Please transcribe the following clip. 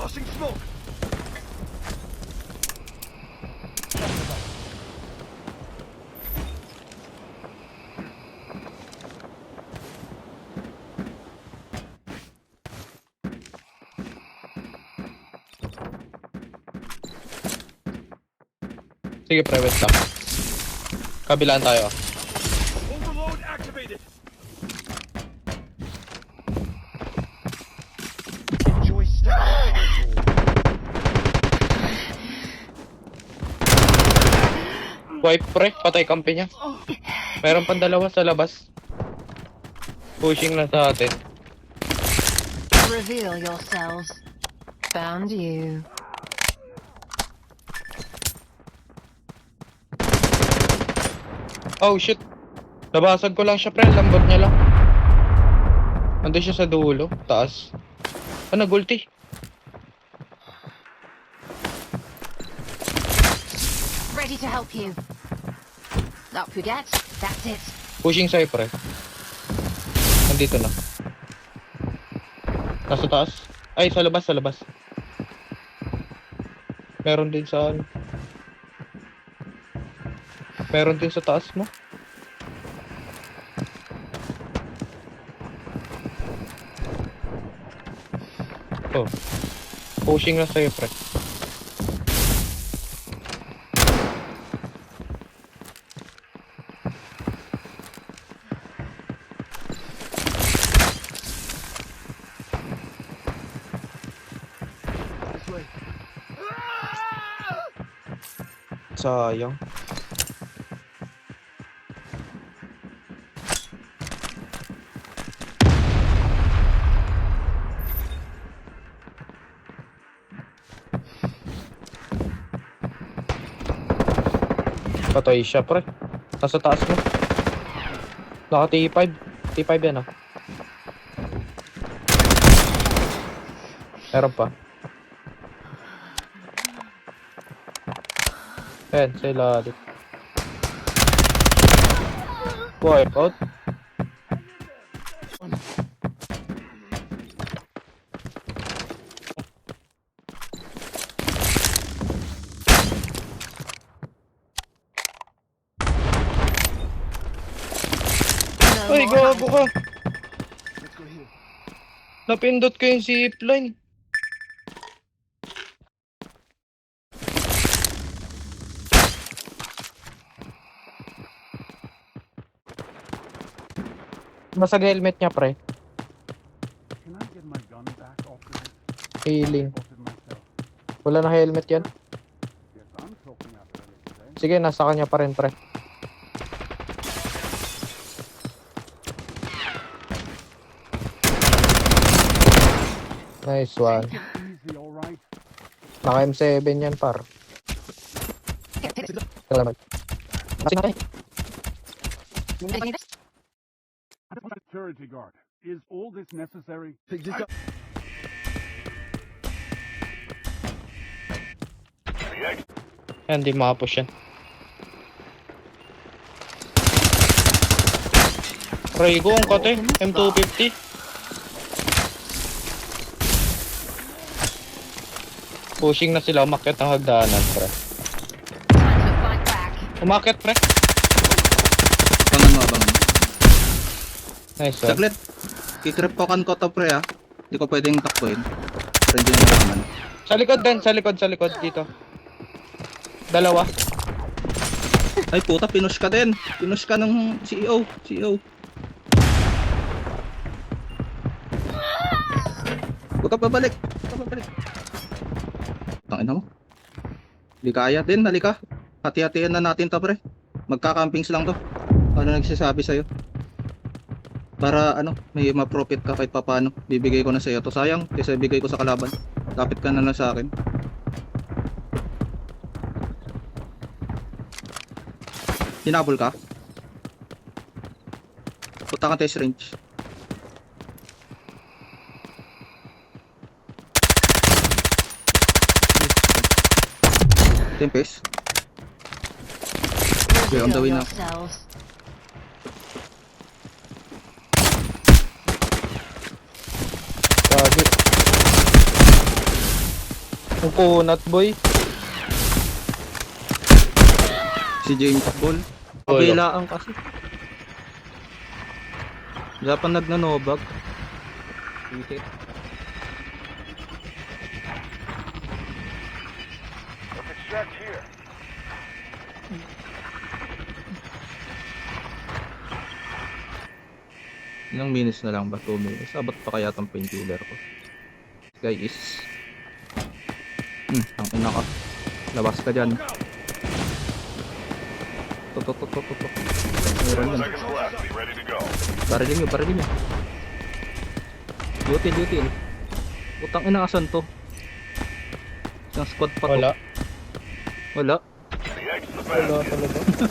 Tossing smoke. Sige, pre, wait lang. Kabilaan tayo. Overload activated. Enjoy style. Wipe, pre. Patay kampi niya. Meron pang dalawa sa labas. Pushing na sa atin. Reveal yourselves. Found you. Oh, shit. Nabasag ko lang siya, pre. Lambot niya lang. Ando siya sa dulo. Taas. Ah, nag-ulti. Ready to help you. Up we get. That's it. Pushing sa'yo, pre. Nandito na. Nasa taas. Ay, sa labas, sa labas. Meron din sa... Meron din sa taas mo. Oh. Pushing na sa'yo, pre. This way. Sayang. Patay siya, pre. Nasa taas mo. Naka T5. T5 yan, ah. Meron pa. Ayan, sa ilalim. Wipe out. No Ay, more gago ka. Let's go here. Napindot ko yung zipline. Masag helmet niya, pre. Can I get my gun back off the Healing. off it myself? Wala na helmet yan. Yes, I'm talking out earlier today. Sige, nasa kanya pa rin, pre. Nice one. Easy, all right. Naka M7 yan, par. Salamat. Kasi na Security guard. Is all this necessary? Pick this up. Yan, di makapush yan. Raygo ang kote. M250. Pushing na sila. Umakyat ang hagdanan, pre. Time to fight back. Umakyat, pre. Abangan mo, abangan. Nice one. Saglit. Kikripokan ko to, pre, ah. Hindi ko pwedeng takbuhin. Pero hindi na naman. Sa likod din. Sa likod. Dito. Dalawa. Ay, puta, pinush ka din. Pinush ka ng CEO. Puta, babalik. Tangina mo. Hindi kaya din, halika. Hati-hatian na natin to, pre. Magkakampings lang to. Ano nagsasabi sa'yo? Para ano, may ma-profit ka kahit papano. Bibigay ko na sa'yo to. Sayang, kasi bigay ko sa kalaban. Lapit ka na lang sa akin. Hinabol ka? Punta ka test range. Tempest. Okay, on the way Reveal na. yourselves. Grabe. Ang kunat, boy. Si James Ball. Kabilaan kasi. Japan nagnanobag. Visit. Let's extract here. Ilang minutes na lang ba? 2 minutes. Abot pa kaya tong painkiller ko. Guy is... ang ina ka. Labas ka dyan. Tok. Meron yan. Seconds left. Be ready to go. Barilin nyo. Util. Utang ina, asan to? Isang squad pa to. Wala. Wala. The exit's the Wala best. talaga.